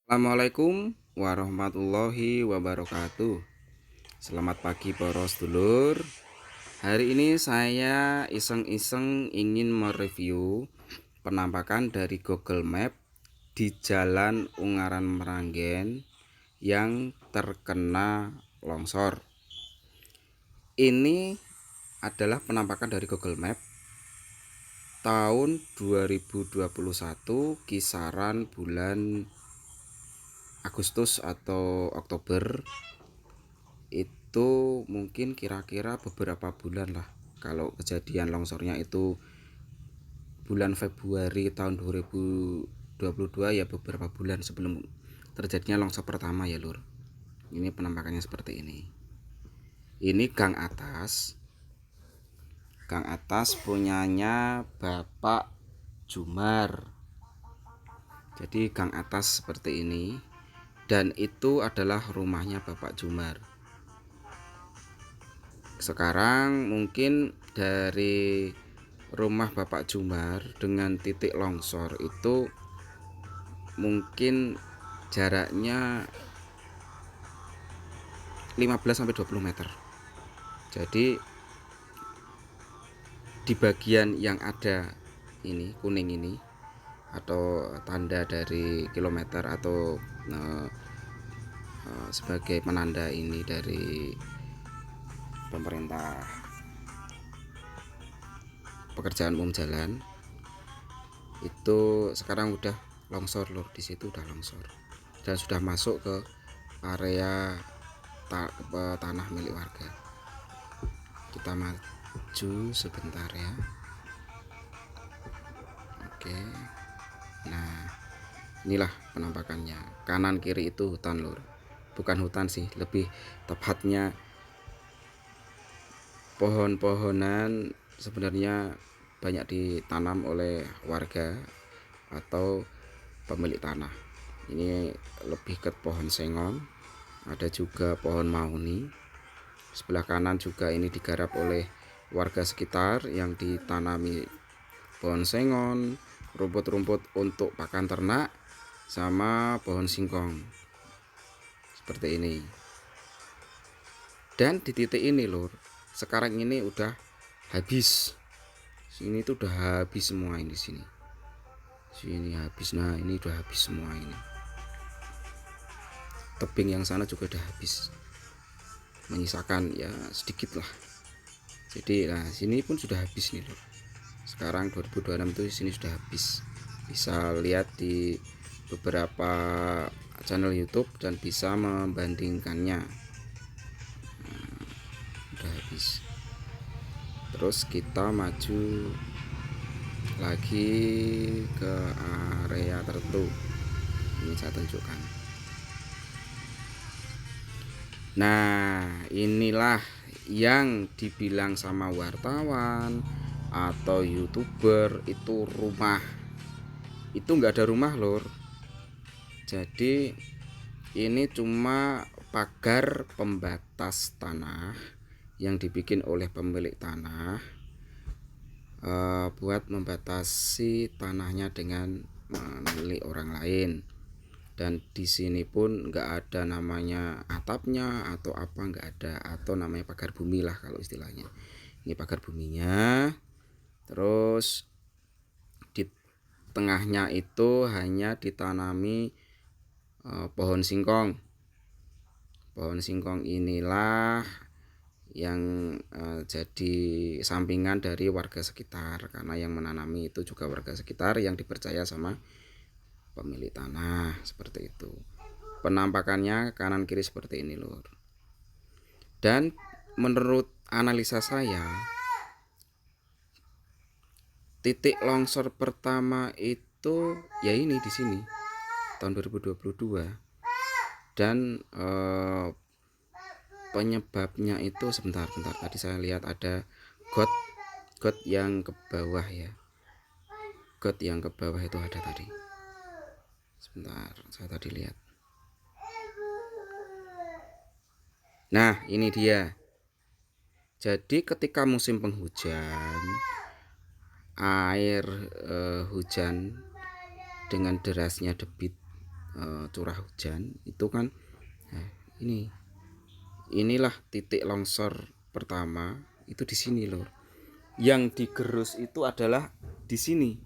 Assalamualaikum warahmatullahi wabarakatuh. Selamat pagi para sedulur. Hari ini saya iseng-iseng ingin mereview penampakan dari Google Map di Jalan Ungaran Meranggen yang terkena longsor. Ini adalah penampakan dari Google Map tahun 2021 kisaran bulan Agustus atau Oktober. Itu mungkin kira-kira beberapa bulan lah. Kalau kejadian longsornya itu bulan Februari tahun 2022, ya beberapa bulan sebelum terjadinya longsor pertama ya lur. Ini penampakannya seperti ini. Ini gang atas. Gang atas punyanya Bapak Jumar. Jadi gang atas seperti ini. Dan itu adalah rumahnya Bapak Jumar. Sekarang mungkin dari rumah Bapak Jumar dengan titik longsor itu mungkin jaraknya 15-20 meter. Jadi di bagian yang ada ini kuning ini atau tanda dari kilometer atau sebagai penanda ini dari pemerintah pekerjaan umum jalan itu sekarang udah longsor lur. Di situ udah longsor dan sudah masuk ke area tanah milik warga. Kita maju sebentar ya. Oke, nah inilah penampakannya. Kanan kiri itu hutan lur, bukan hutan sih, lebih tepatnya pohon-pohonan sebenarnya banyak ditanam oleh warga atau pemilik tanah. Ini lebih ke pohon sengon, ada juga pohon mahuni. Sebelah kanan juga ini digarap oleh warga sekitar yang ditanami pohon sengon, rumput-rumput untuk pakan ternak, sama pohon singkong seperti ini. Dan di titik ini lur, sekarang ini udah habis. Sini tuh udah habis semua ini sini. Sini habis. Nah, ini udah habis semua ini. Tebing yang sana juga udah habis. Menyisakan ya sedikit lah. Jadi nah sini pun sudah habis nih lur. Sekarang 2026 tuh sini sudah habis. Bisa lihat di beberapa channel YouTube dan bisa membandingkannya. Udah habis. Terus kita maju lagi ke area tertentu. Ini saya tunjukkan. Nah, inilah yang dibilang sama wartawan atau YouTuber itu rumah. Itu nggak ada rumah lur. Jadi ini cuma pagar pembatas tanah yang dibikin oleh pemilik tanah buat membatasi tanahnya dengan milik orang lain. Dan di sini pun nggak ada namanya atapnya atau apa, nggak ada, atau namanya pagar bumi lah kalau istilahnya. Ini pagar buminya. Terus di tengahnya itu hanya ditanami pohon singkong. Pohon singkong inilah yang jadi sampingan dari warga sekitar, karena yang menanami itu juga warga sekitar yang dipercaya sama pemilik tanah. Seperti itu penampakannya, kanan kiri seperti ini lur. Dan menurut analisa saya, titik longsor pertama itu ya ini di sini tahun 2022. Dan penyebabnya itu sebentar tadi saya lihat ada got yang ke bawah ya. Got yang ke bawah itu ada tadi. Sebentar, saya tadi lihat. Nah, ini dia. Jadi ketika musim penghujan, air hujan dengan derasnya debit curah hujan itu kan, ini inilah titik longsor pertama itu di sini lur. Yang digerus itu adalah di sini.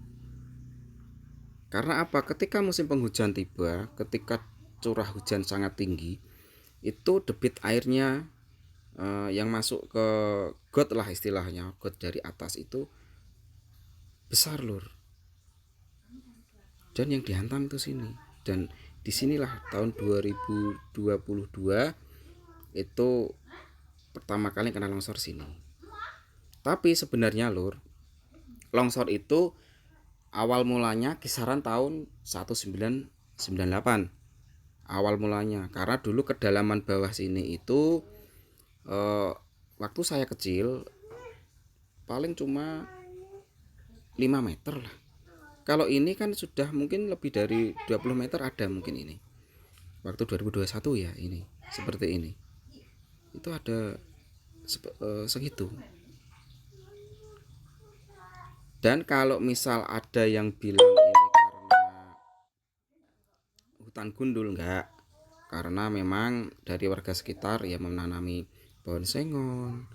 Karena apa? Ketika musim penghujan tiba, ketika curah hujan sangat tinggi, itu debit airnya yang masuk ke got lah istilahnya, got dari atas itu besar lur. Dan yang dihantam itu sini. Dan disinilah tahun 2022 itu pertama kali kena longsor sini. Tapi sebenarnya lur, longsor itu awal mulanya kisaran tahun 1998. Awal mulanya karena dulu kedalaman bawah sini itu waktu saya kecil paling cuma 5 meter lah. Kalau ini kan sudah mungkin lebih dari 20 meter ada mungkin ini. Waktu 2021 ya ini seperti ini. Itu ada segitu. Dan kalau misal ada yang bilang ini karena hutan gundul, enggak, karena memang dari warga sekitar ya menanami pohon sengon.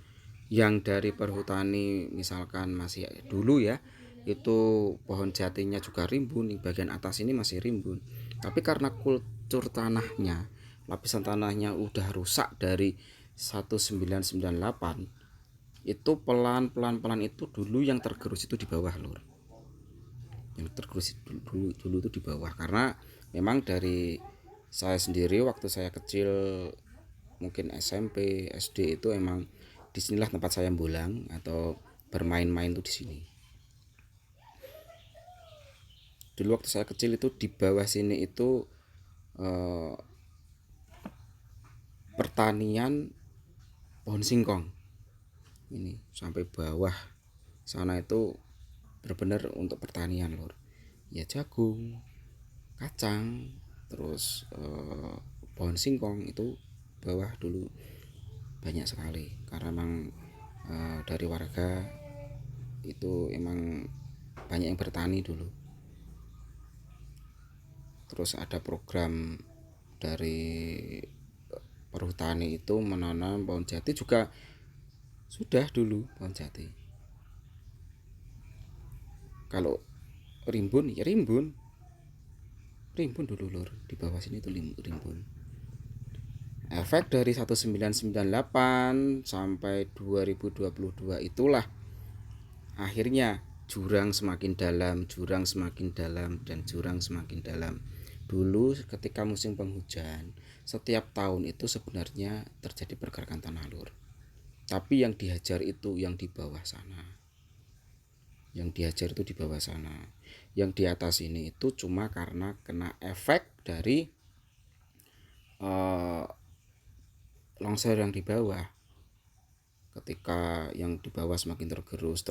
Yang dari perhutani misalkan masih dulu ya itu pohon jatinya juga rimbun, di bagian atas ini masih rimbun. Tapi karena kultur tanahnya, lapisan tanahnya udah rusak dari 1998, itu pelan itu dulu yang tergerus itu di bawah lur. Yang tergerus dulu itu di bawah karena memang dari saya sendiri waktu saya kecil mungkin SMP SD itu emang disinilah tempat saya bolang atau bermain-main tuh di sini. Dulu waktu saya kecil itu di bawah sini itu pertanian pohon singkong ini sampai bawah sana itu benar-benar untuk pertanian lur. Ya jagung, kacang, terus pohon singkong itu bawah dulu banyak sekali karena memang dari warga itu emang banyak yang bertani dulu. Terus ada program dari perhutani itu menanam pohon jati juga sudah dulu pohon jati. Kalau rimbun ya rimbun dulu lur, di bawah sini itu rimbun. Efek dari 1998 sampai 2022 itulah akhirnya jurang semakin dalam, dan jurang semakin dalam. Dulu ketika musim penghujan, setiap tahun itu sebenarnya terjadi pergerakan tanah lur. Tapi yang dihajar itu yang di bawah sana. Yang dihajar itu di bawah sana. Yang di atas ini itu cuma karena kena efek dari longsor yang di bawah. Ketika yang di bawah semakin tergerus,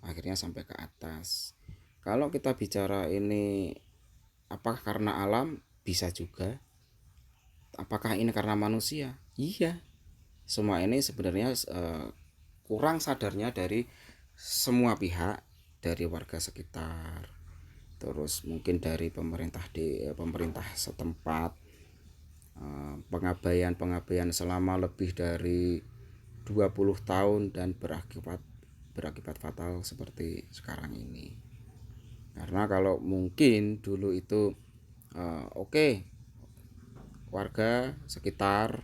akhirnya sampai ke atas. Kalau kita bicara ini apakah karena alam? Bisa juga. Apakah ini karena manusia? Iya. Semua ini sebenarnya kurang sadarnya dari semua pihak, dari warga sekitar, terus mungkin dari pemerintah setempat, pengabaian selama lebih dari 20 tahun dan berakibat fatal seperti sekarang ini. Karena kalau mungkin dulu itu oke, warga sekitar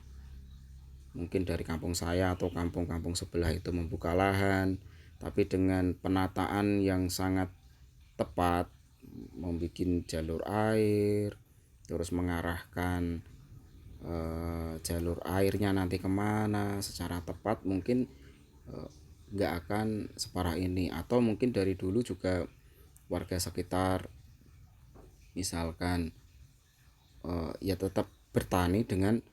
mungkin dari kampung saya atau kampung-kampung sebelah itu membuka lahan, tapi dengan penataan yang sangat tepat, membuat jalur air, terus mengarahkan jalur airnya nanti kemana secara tepat, mungkin nggak akan separah ini. Atau mungkin dari dulu juga warga sekitar misalkan ya tetap bertani dengan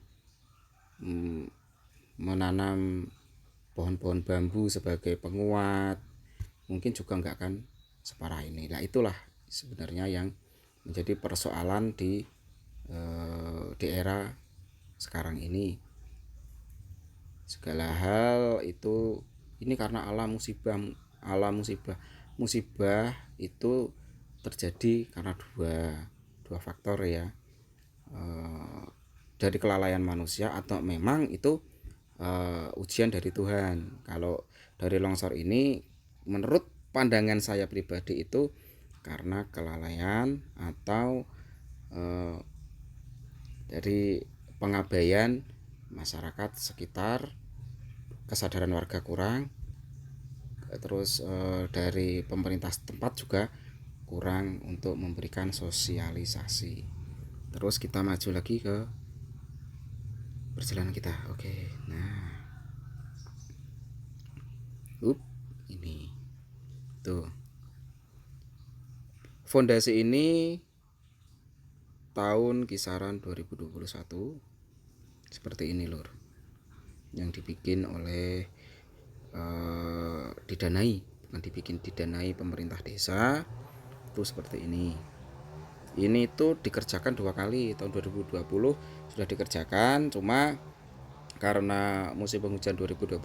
menanam pohon-pohon bambu sebagai penguat, mungkin juga nggak akan separah ini. Nah itulah sebenarnya yang menjadi persoalan di era sekarang ini. Segala hal itu ini karena musibah itu terjadi karena dua. dua faktor ya, dari kelalaian manusia atau memang itu ujian dari Tuhan. Kalau dari longsor ini menurut pandangan saya pribadi itu karena kelalaian atau dari pengabaian masyarakat sekitar, kesadaran warga kurang, terus dari pemerintah setempat juga kurang untuk memberikan sosialisasi. Terus kita maju lagi ke perjalanan kita. Oke, nah, ini tuh fondasi ini tahun kisaran 2021 seperti ini lur, yang dibikin oleh didanai pemerintah desa itu seperti ini. Ini tuh dikerjakan 2 kali, tahun 2020 sudah dikerjakan, cuma karena musim penghujan 2021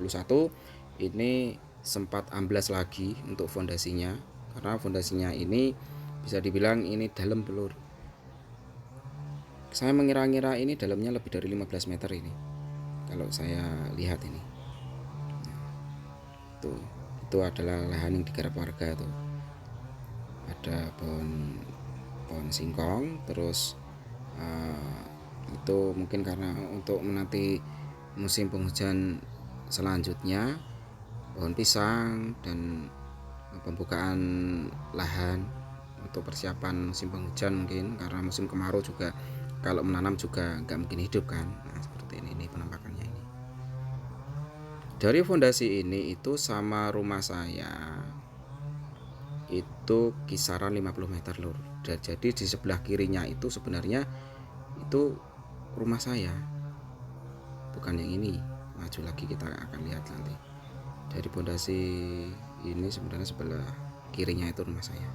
ini sempat amblas lagi untuk fondasinya, karena fondasinya ini bisa dibilang ini dalam belur. Saya mengira-ngira ini dalamnya lebih dari 15 meter ini kalau saya lihat ini. Tuh, itu adalah lahan yang digarap warga tuh. Ada pohon singkong, terus itu mungkin karena untuk menanti musim penghujan selanjutnya, pohon pisang dan pembukaan lahan untuk persiapan musim penghujan, mungkin karena musim kemarau juga kalau menanam juga nggak mungkin hidup kan. Nah, seperti ini penampakannya ini. Dari fondasi ini itu sama rumah saya itu kisaran 50 meter lur. Jadi di sebelah kirinya itu sebenarnya itu rumah saya, bukan yang ini. Maju lagi kita akan lihat nanti. Dari fondasi ini sebenarnya sebelah kirinya itu rumah saya.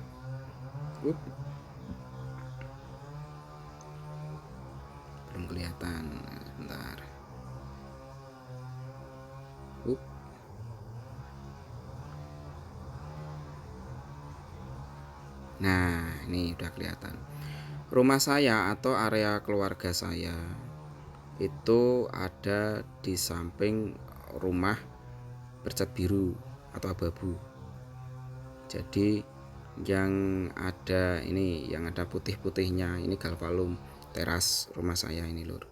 Belum kelihatan, bentar. Nah, ini udah kelihatan. Rumah saya atau area keluarga saya itu ada di samping rumah bercat biru atau abu-abu. Jadi yang ada ini, yang ada putih-putihnya ini galvalum teras rumah saya ini lur.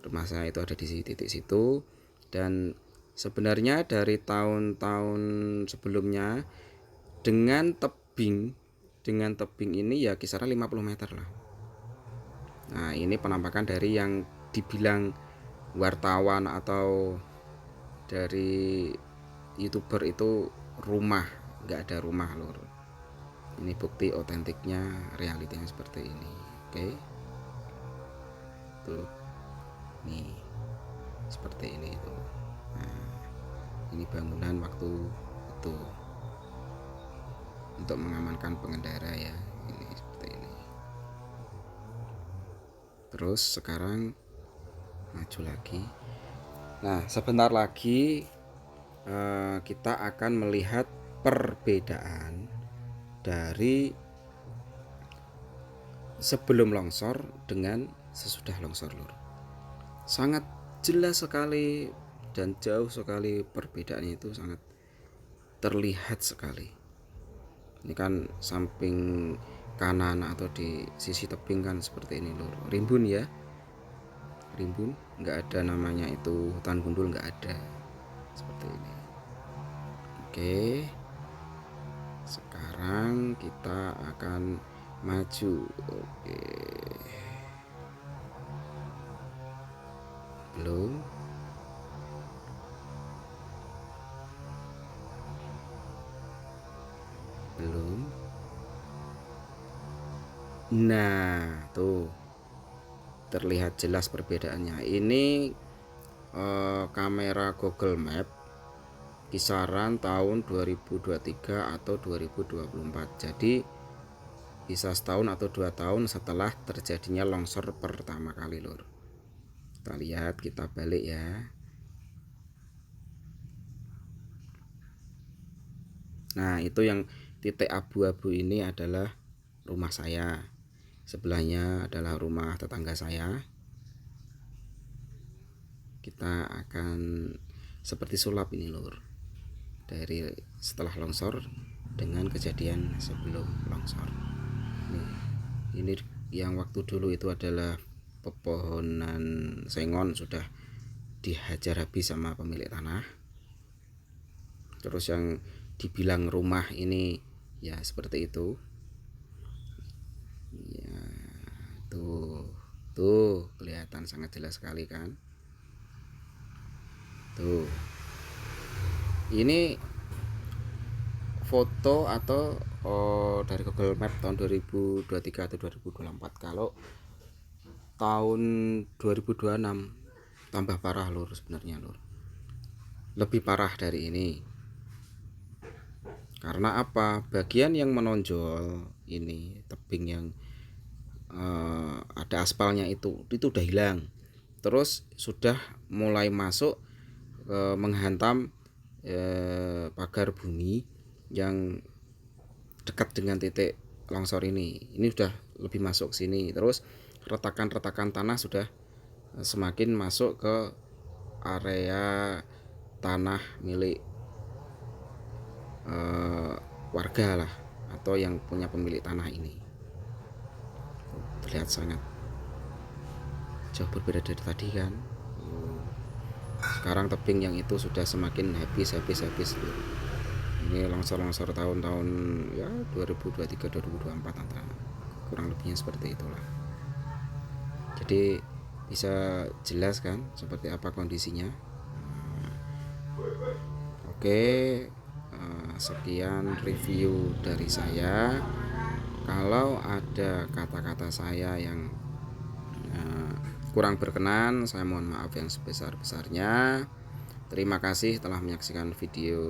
Rumah saya itu ada di titik situ, dan sebenarnya dari tahun-tahun sebelumnya dengan tebing ini ya kisaran 50 meter lah. Nah, ini penampakan dari yang dibilang wartawan atau dari YouTuber itu rumah, nggak ada rumah lur. Ini bukti otentiknya, realitinya seperti ini. Oke, tuh nih seperti ini tuh. Nah, ini bangunan waktu itu untuk mengamankan pengendara ya, ini seperti ini. Terus sekarang maju lagi. Nah, sebentar lagi kita akan melihat perbedaan dari sebelum longsor dengan sesudah longsor lur. Sangat jelas sekali dan jauh sekali perbedaannya, itu sangat terlihat sekali. Ini kan samping kanan atau di sisi tebing kan seperti ini lur, rimbun ya, rimbun, nggak ada namanya itu hutan gundul, nggak ada, seperti ini. Oke, sekarang kita akan maju. Oke, belum. Nah, tuh terlihat jelas perbedaannya. Ini kamera Google Map kisaran tahun 2023 atau 2024. Jadi bisa setahun atau 2 tahun setelah terjadinya longsor pertama kali lur. Kita lihat, kita balik ya. Nah, itu yang titik abu-abu ini adalah rumah saya. Sebelahnya adalah rumah tetangga saya. Kita akan seperti sulap ini lur, dari setelah longsor dengan kejadian sebelum longsor. Ini yang waktu dulu itu adalah pepohonan sengon, sudah dihajar habis sama pemilik tanah. Terus yang dibilang rumah ini ya seperti itu ya, tuh kelihatan sangat jelas sekali kan. Tuh, ini foto atau dari Google Map tahun 2023 atau 2024. Kalau tahun 2026 tambah parah lur, sebenarnya lur, lebih parah dari ini. Karena apa? Bagian yang menonjol ini, tebing yang ada aspalnya itu udah hilang. Terus sudah mulai masuk menghantam pagar bumi yang dekat dengan titik longsor ini. Ini sudah lebih masuk sini. Terus retakan-retakan tanah sudah semakin masuk ke area tanah milik warga lah, atau yang punya pemilik tanah ini. Terlihat sangat jauh berbeda dari tadi kan. Sekarang tebing yang itu sudah semakin habis. Ini longsor-longsor tahun-tahun ya 2023 2024 antara kurang lebihnya seperti itulah. Jadi bisa jelas kan seperti apa kondisinya. Oke, sekian review dari saya. Kalau ada kata-kata saya yang kurang berkenan, saya mohon maaf yang sebesar-besarnya. Terima kasih telah menyaksikan video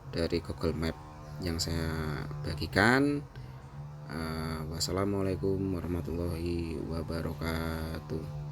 dari Google Map yang saya bagikan. Wassalamualaikum warahmatullahi wabarakatuh.